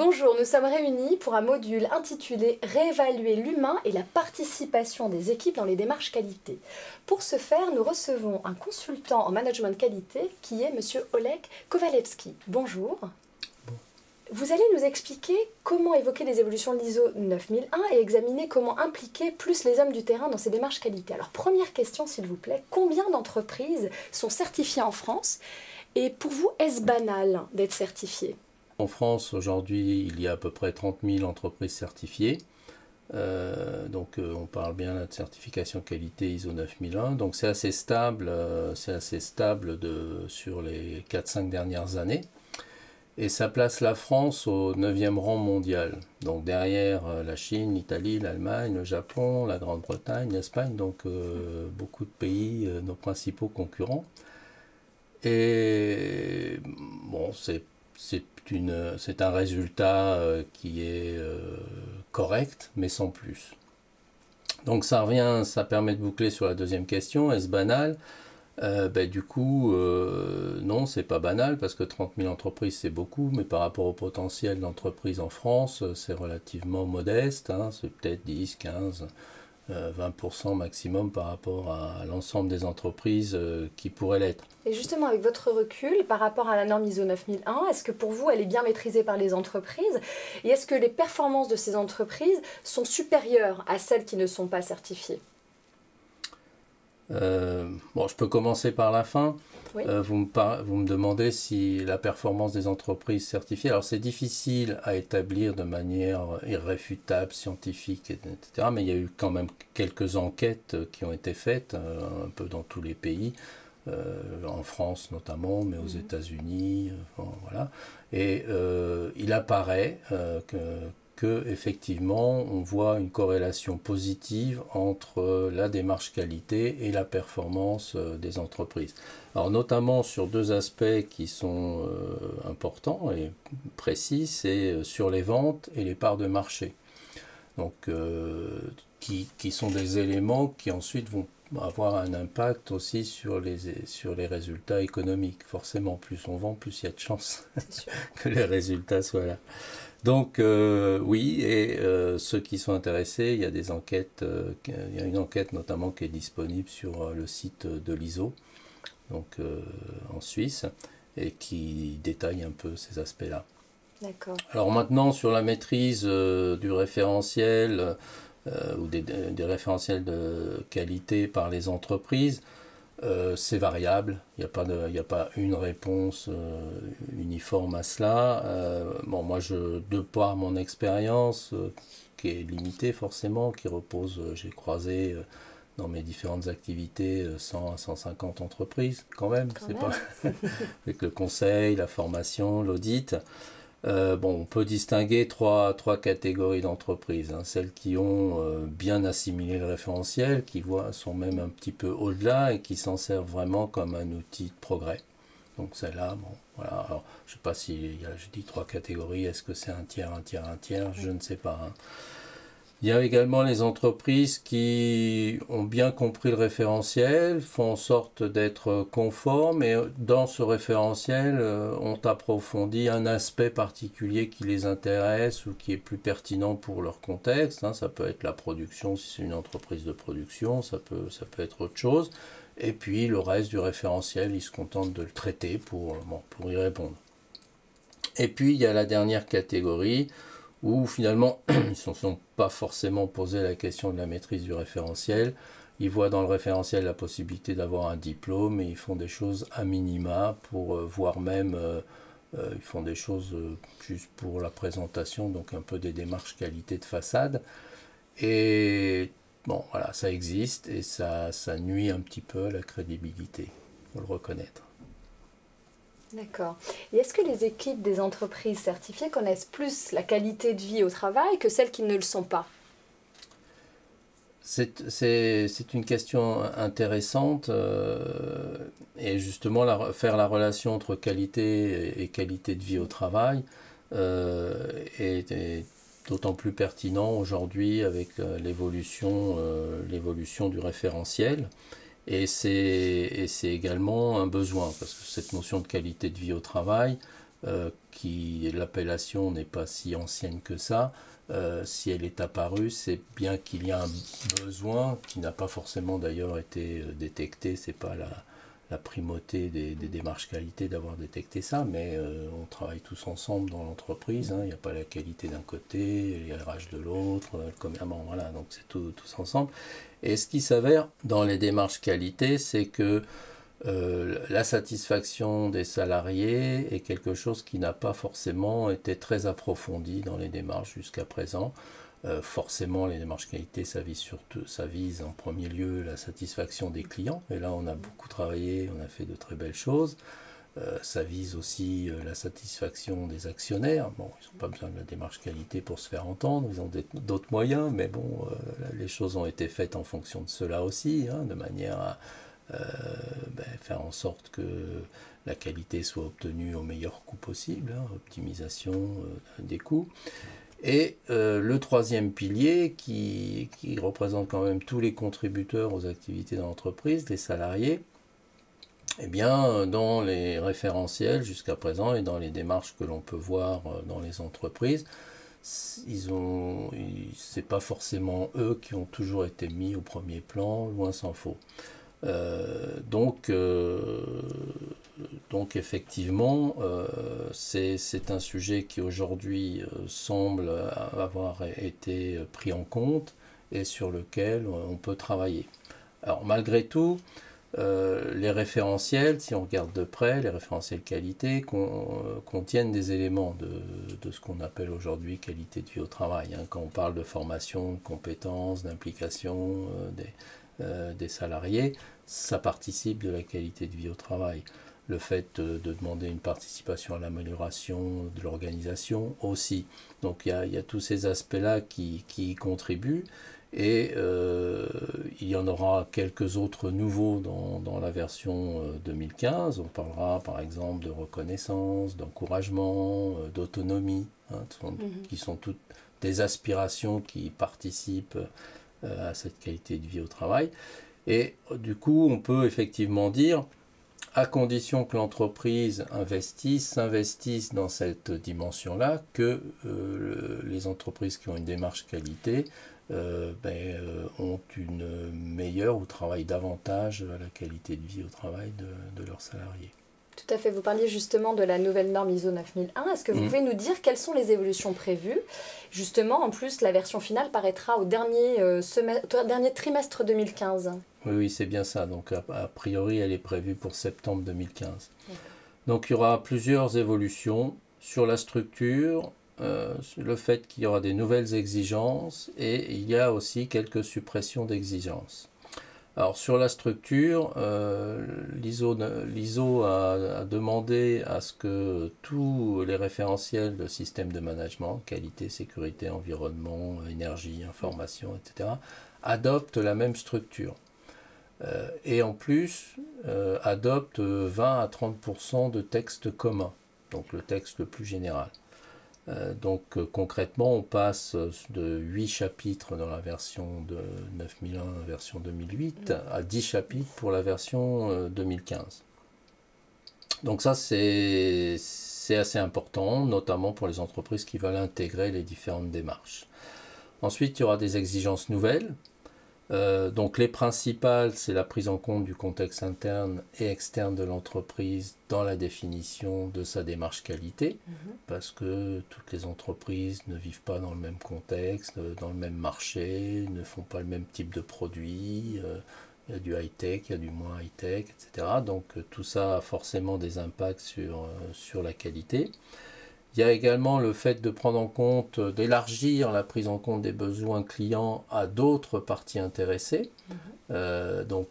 Bonjour, nous sommes réunis pour un module intitulé « Réévaluer l'humain et la participation des équipes dans les démarches qualité ». Pour ce faire, nous recevons un consultant en management qualité qui est M. Oleg Kowalewski. Bonjour. Vous allez nous expliquer comment évoquer les évolutions de l'ISO 9001 et examiner comment impliquer plus les hommes du terrain dans ces démarches qualité. Alors, première question s'il vous plaît, combien d'entreprises sont certifiées en France? Et pour vous, est-ce banal d'être certifié? En France, aujourd'hui, il y a à peu près 30 000 entreprises certifiées. On parle bien là de certification qualité ISO 9001. Donc c'est assez stable, sur les 4-5 dernières années. Et ça place la France au 9e rang mondial. Donc derrière la Chine, l'Italie, l'Allemagne, le Japon, la Grande-Bretagne, l'Espagne, donc beaucoup de pays, nos principaux concurrents. Et bon, c'est un résultat qui est correct, mais sans plus. Donc ça permet de boucler sur la deuxième question, est-ce banal? Non, c'est pas banal, parce que 30 000 entreprises, c'est beaucoup, mais par rapport au potentiel d'entreprises en France, c'est relativement modeste, hein, c'est peut-être 10, 15, 20% maximum par rapport à l'ensemble des entreprises qui pourraient l'être. Et justement, avec votre recul, par rapport à la norme ISO 9001, est-ce que pour vous, elle est bien maîtrisée par les entreprises? Et est-ce que les performances de ces entreprises sont supérieures à celles qui ne sont pas certifiées? Je peux commencer par la fin. Oui. Vous me demandez si la performance des entreprises certifiées, alors c'est difficile à établir de manière irréfutable, scientifique, etc. Mais il y a eu quand même quelques enquêtes qui ont été faites un peu dans tous les pays, en France notamment, mais aux États-Unis, voilà. Et il apparaît que effectivement on voit une corrélation positive entre la démarche qualité et la performance des entreprises. Alors notamment sur deux aspects qui sont importants et précis, c'est sur les ventes et les parts de marché. Donc qui sont des éléments qui ensuite vont avoir un impact aussi sur les résultats économiques. Forcément, plus on vend, plus il y a de chances que les résultats soient là. Donc oui, et ceux qui sont intéressés, il y a des enquêtes, il y a une enquête notamment qui est disponible sur le site de l'ISO, donc en Suisse, et qui détaille un peu ces aspects-là. D'accord. Alors maintenant, sur la maîtrise du référentiel ou des référentiels de qualité par les entreprises, c'est variable, il n'y a pas une réponse uniforme à cela. Moi, de par mon expérience, qui est limitée forcément, qui repose, j'ai croisé dans mes différentes activités 100 à 150 entreprises, quand même. Pas avec le conseil, la formation, l'audit. On peut distinguer trois catégories d'entreprises, hein. Celles qui ont bien assimilé le référentiel, qui sont même un petit peu au-delà et qui s'en servent vraiment comme un outil de progrès. Donc celles-là, voilà. Alors, je ne sais pas si je dis trois catégories, est-ce que c'est un tiers, un tiers, un tiers, je ne sais pas, hein. Il y a également les entreprises qui ont bien compris le référentiel, font en sorte d'être conformes et dans ce référentiel ont approfondi un aspect particulier qui les intéresse ou qui est plus pertinent pour leur contexte, hein. Ça peut être la production si c'est une entreprise de production, ça peut être autre chose. Et puis le reste du référentiel, ils se contentent de le traiter pour y répondre. Et puis il y a la dernière catégorie, où finalement, ils ne se sont pas forcément posé la question de la maîtrise du référentiel. Ils voient dans le référentiel la possibilité d'avoir un diplôme et ils font des choses à minima, voire même, ils font des choses juste pour la présentation, donc un peu des démarches qualité de façade. Et voilà, ça existe et ça nuit un petit peu à la crédibilité, il faut le reconnaître. D'accord. Et est-ce que les équipes des entreprises certifiées connaissent plus la qualité de vie au travail que celles qui ne le sont pas? C'est une question intéressante et justement faire la relation entre qualité et qualité de vie au travail est d'autant plus pertinent aujourd'hui avec l'évolution du référentiel. Et c'est également un besoin, parce que cette notion de qualité de vie au travail, l'appellation n'est pas si ancienne que ça. Si elle est apparue, c'est bien qu'il y a un besoin qui n'a pas forcément d'ailleurs été détecté. C'est pas la primauté des démarches qualité d'avoir détecté ça, mais on travaille tous ensemble dans l'entreprise. Hein. Il n'y a pas la qualité d'un côté, les RH de l'autre, le commerce, voilà, donc c'est tous ensemble. Et ce qui s'avère dans les démarches qualité, c'est que la satisfaction des salariés est quelque chose qui n'a pas forcément été très approfondi dans les démarches jusqu'à présent. Forcément, les démarches qualité, ça vise en premier lieu la satisfaction des clients. Et là, on a beaucoup travaillé, on a fait de très belles choses. Ça vise aussi la satisfaction des actionnaires. Bon, ils n'ont pas besoin de la démarche qualité pour se faire entendre, ils ont d'autres moyens, mais bon, les choses ont été faites en fonction de cela aussi, hein, de manière à faire en sorte que la qualité soit obtenue au meilleur coût possible, hein, optimisation des coûts. Et le troisième pilier qui représente quand même tous les contributeurs aux activités de l'entreprise, les salariés, eh bien, dans les référentiels jusqu'à présent et dans les démarches que l'on peut voir dans les entreprises, c'est pas forcément eux qui ont toujours été mis au premier plan, loin s'en faut. Donc effectivement, c'est un sujet qui aujourd'hui semble avoir été pris en compte et sur lequel on peut travailler. Alors malgré tout, les référentiels, si on regarde de près, les référentiels qualité contiennent des éléments de ce qu'on appelle aujourd'hui qualité de vie au travail. Hein. Quand on parle de formation, de compétences, d'implication des salariés, ça participe de la qualité de vie au travail. Le fait de demander une participation à l'amélioration de l'organisation aussi. Donc il y a tous ces aspects-là qui y contribuent. Et il y en aura quelques autres nouveaux dans la version 2015. On parlera par exemple de reconnaissance, d'encouragement, d'autonomie, hein, qui sont toutes des aspirations qui participent à cette qualité de vie au travail. Et du coup, on peut effectivement dire, à condition que l'entreprise s'investisse dans cette dimension-là, que les entreprises qui ont une démarche qualité ont une meilleure ou travaillent davantage à la qualité de vie au travail de leurs salariés. Tout à fait, vous parliez justement de la nouvelle norme ISO 9001. Est-ce que vous pouvez nous dire quelles sont les évolutions prévues? Justement, en plus, la version finale paraîtra au dernier trimestre 2015. Oui, c'est bien ça. Donc, a priori, elle est prévue pour septembre 2015. Donc, il y aura plusieurs évolutions sur la structure, le fait qu'il y aura des nouvelles exigences et il y a aussi quelques suppressions d'exigences. Alors sur la structure, l'ISO a demandé à ce que tous les référentiels de système de management, qualité, sécurité, environnement, énergie, information, etc., adoptent la même structure. Et en plus, adoptent 20 à 30% de texte commun, donc le texte le plus général. Concrètement, on passe de 8 chapitres dans la version de 9001, version 2008, à 10 chapitres pour la version 2015. Donc ça, c'est assez important, notamment pour les entreprises qui veulent intégrer les différentes démarches. Ensuite, il y aura des exigences nouvelles. Donc les principales, c'est la prise en compte du contexte interne et externe de l'entreprise dans la définition de sa démarche qualité, parce que toutes les entreprises ne vivent pas dans le même contexte, dans le même marché, ne font pas le même type de produit, il y a du high-tech, il y a du moins high-tech, etc. Donc tout ça a forcément des impacts sur la qualité. Il y a également le fait de prendre en compte, d'élargir la prise en compte des besoins clients à d'autres parties intéressées. Donc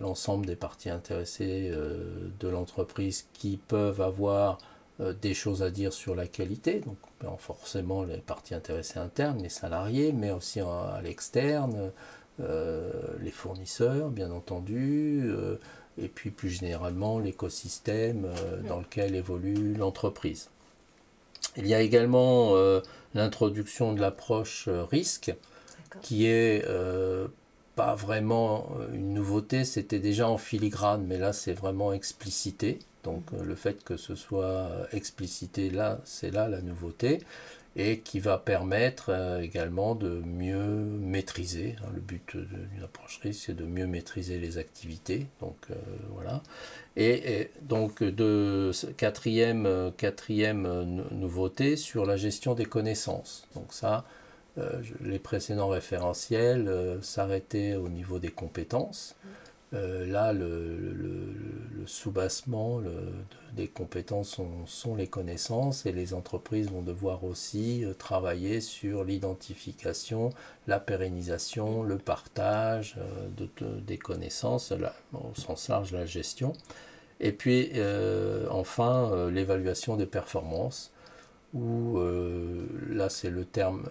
l'ensemble des parties intéressées de l'entreprise qui peuvent avoir des choses à dire sur la qualité. Donc forcément les parties intéressées internes, les salariés, mais aussi à l'externe, les fournisseurs bien entendu, et puis plus généralement l'écosystème dans lequel évolue l'entreprise. Il y a également l'introduction de l'approche risque, qui est pas vraiment une nouveauté, c'était déjà en filigrane, mais là c'est vraiment explicité. Donc le fait que ce soit explicité là, c'est là la nouveauté, et qui va permettre également de mieux maîtriser. Le but d'une approche risque, c'est de mieux maîtriser les activités. Donc voilà. Et donc quatrième nouveauté sur la gestion des connaissances. Donc ça, les précédents référentiels s'arrêtaient au niveau des compétences. Là, le soubassement des compétences sont les connaissances, et les entreprises vont devoir aussi travailler sur l'identification, la pérennisation, le partage des connaissances, au sens large la gestion. Et puis enfin l'évaluation des performances, où là c'est le terme,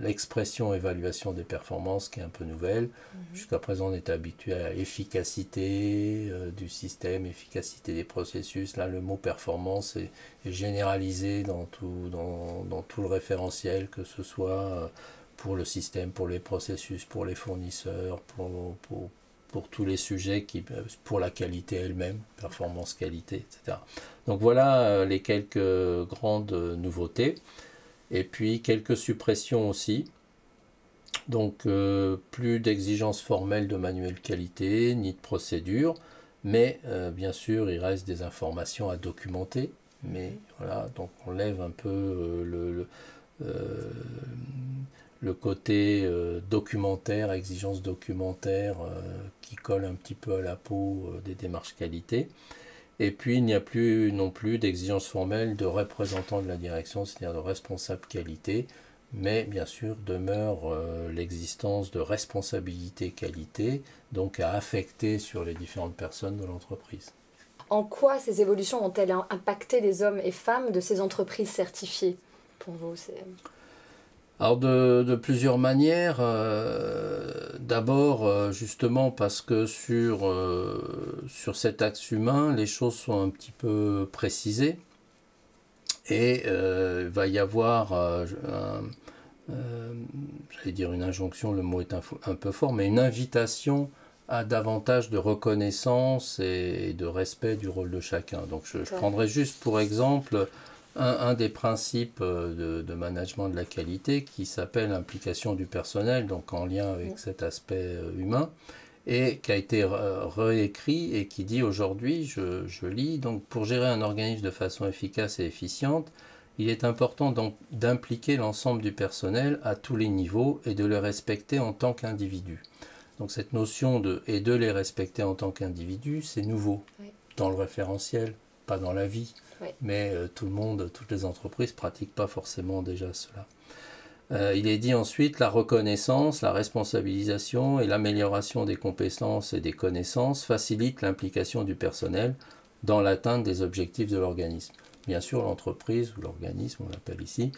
l'expression évaluation des performances qui est un peu nouvelle. Jusqu'à présent on était habitué à l'efficacité du système, efficacité des processus. Là le mot performance est généralisé dans tout le référentiel, que ce soit pour le système, pour les processus, pour les fournisseurs, pour tous les sujets, pour la qualité elle-même, performance, qualité, etc. Donc voilà les quelques grandes nouveautés. Et puis quelques suppressions aussi. Donc plus d'exigences formelles de manuel qualité, ni de procédure, mais bien sûr il reste des informations à documenter. Mais voilà, donc on lève un peu le côté documentaire, exigence documentaire qui colle un petit peu à la peau des démarches qualité. Et puis il n'y a plus non plus d'exigence formelle de représentant de la direction, c'est-à-dire de responsable qualité, mais bien sûr demeure l'existence de responsabilité qualité, donc à affecter sur les différentes personnes de l'entreprise. En quoi ces évolutions ont-elles impacté les hommes et femmes de ces entreprises certifiées pour vous? Alors de plusieurs manières. D'abord justement parce que sur cet axe humain, les choses sont un petit peu précisées, et il va y avoir, j'allais dire une injonction, le mot est un peu fort, mais une invitation à davantage de reconnaissance et de respect du rôle de chacun. Donc je prendrai juste pour exemple un des principes de management de la qualité qui s'appelle l'implication du personnel, donc en lien avec cet aspect humain, et qui a été réécrit et qui dit aujourd'hui, je lis, donc pour gérer un organisme de façon efficace et efficiente, il est important d'impliquer l'ensemble du personnel à tous les niveaux et de les respecter en tant qu'individus. Donc cette notion de les respecter en tant qu'individus, c'est nouveau dans le référentiel, pas dans la vie. Mais tout le monde, toutes les entreprises ne pratiquent pas forcément déjà cela. Il est dit ensuite la reconnaissance, la responsabilisation et l'amélioration des compétences et des connaissances facilitent l'implication du personnel dans l'atteinte des objectifs de l'organisme. Bien sûr, l'entreprise ou l'organisme, on l'appelle ici,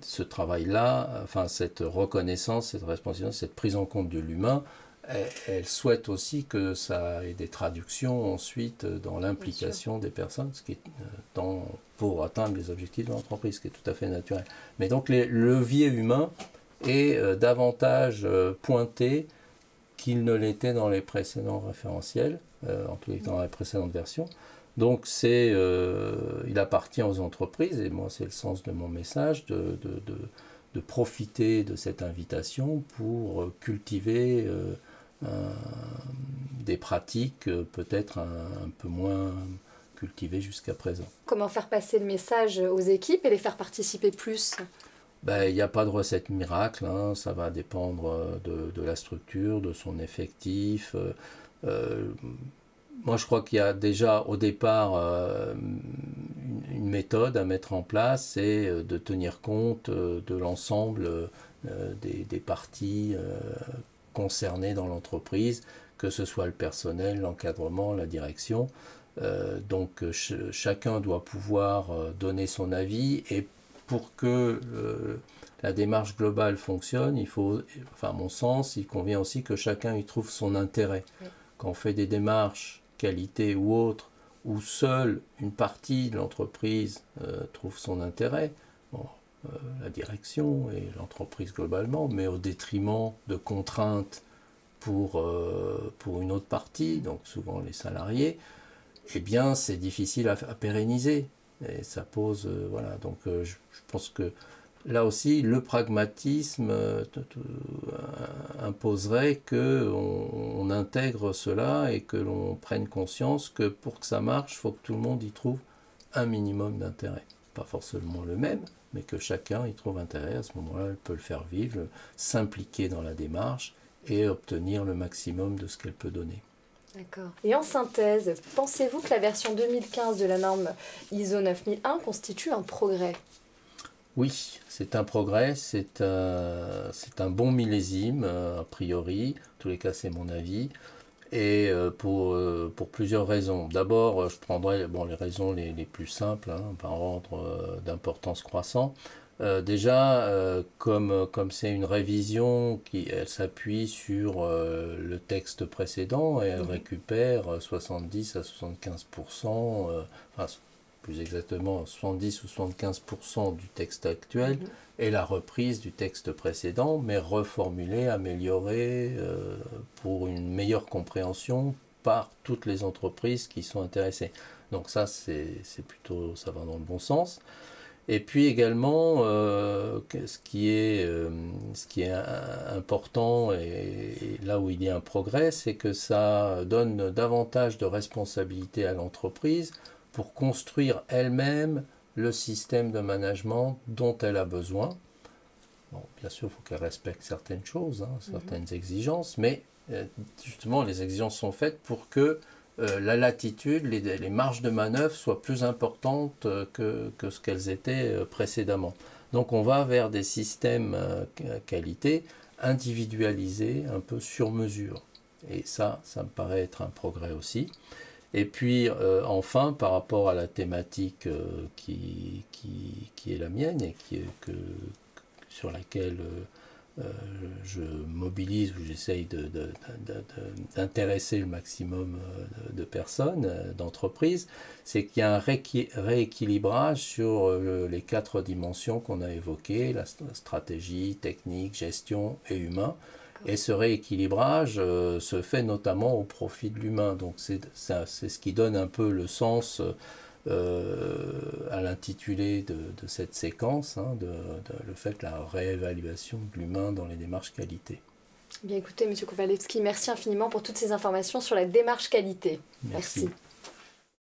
ce travail-là, enfin cette reconnaissance, cette responsabilisation, cette prise en compte de l'humain, elle souhaite aussi que ça ait des traductions ensuite dans l'implication des personnes, ce qui est pour atteindre les objectifs de l'entreprise, ce qui est tout à fait naturel. Mais donc le levier humain est davantage pointé qu'il ne l'était dans les précédents référentiels, en tous les cas dans les précédentes versions. Donc il appartient aux entreprises, et moi c'est le sens de mon message, de profiter de cette invitation pour cultiver des pratiques peut-être un peu moins cultivées jusqu'à présent. Comment faire passer le message aux équipes et les faire participer plus? Il n'y a pas de recette miracle, hein, ça va dépendre de la structure, de son effectif. Moi je crois qu'il y a déjà au départ une méthode à mettre en place, c'est de tenir compte de l'ensemble des parties concernés dans l'entreprise, que ce soit le personnel, l'encadrement, la direction. Donc chacun doit pouvoir donner son avis, et pour que la démarche globale fonctionne, il faut, enfin à mon sens, il convient aussi que chacun y trouve son intérêt. Oui. Quand on fait des démarches qualité ou autres, où seule une partie de l'entreprise trouve son intérêt, bon, la direction et l'entreprise globalement, mais au détriment de contraintes pour une autre partie, donc souvent les salariés, eh bien c'est difficile à pérenniser. Et ça pose, voilà, donc je pense que là aussi, le pragmatisme imposerait qu'on intègre cela et que l'on prenne conscience que pour que ça marche, il faut que tout le monde y trouve un minimum d'intérêt. Pas forcément le même, mais que chacun y trouve intérêt. À ce moment-là, elle peut le faire vivre, s'impliquer dans la démarche et obtenir le maximum de ce qu'elle peut donner. D'accord. Et en synthèse, pensez-vous que la version 2015 de la norme ISO 9001 constitue un progrès ? Oui, c'est un progrès, c'est un bon millésime, a priori. En tous les cas, c'est mon avis. Et pour plusieurs raisons. D'abord, je prendrai les raisons les plus simples, par ordre d'importance croissant. Déjà, comme c'est une révision elle s'appuie sur le texte précédent et elle récupère 70 à 75%, enfin plus exactement 70 ou 75% du texte actuel et la reprise du texte précédent, mais reformulée, améliorée pour une meilleure compréhension par toutes les entreprises qui sont intéressées. Donc ça, c'est plutôt, ça va dans le bon sens. Et puis également, ce qui est important et là où il y a un progrès, c'est que ça donne davantage de responsabilité à l'entreprise pour construire elle-même le système de management dont elle a besoin. Bon, bien sûr, il faut qu'elle respecte certaines choses, certaines exigences, mais justement, les exigences sont faites pour que la latitude, les marges de manœuvre soient plus importantes que ce qu'elles étaient précédemment. Donc on va vers des systèmes qualité individualisés, un peu sur mesure. Et ça me paraît être un progrès aussi. Et puis enfin, par rapport à la thématique qui est la mienne et sur laquelle je mobilise ou j'essaye d'intéresser le maximum de personnes, d'entreprises, c'est qu'il y a un rééquilibrage sur les 4 dimensions qu'on a évoquées, la stratégie, technique, gestion et humain. Et ce rééquilibrage se fait notamment au profit de l'humain. Donc c'est ce qui donne un peu le sens à l'intitulé de cette séquence, le fait de la réévaluation de l'humain dans les démarches qualité. Bien écoutez, M. Kowalewski, merci infiniment pour toutes ces informations sur la démarche qualité. Merci.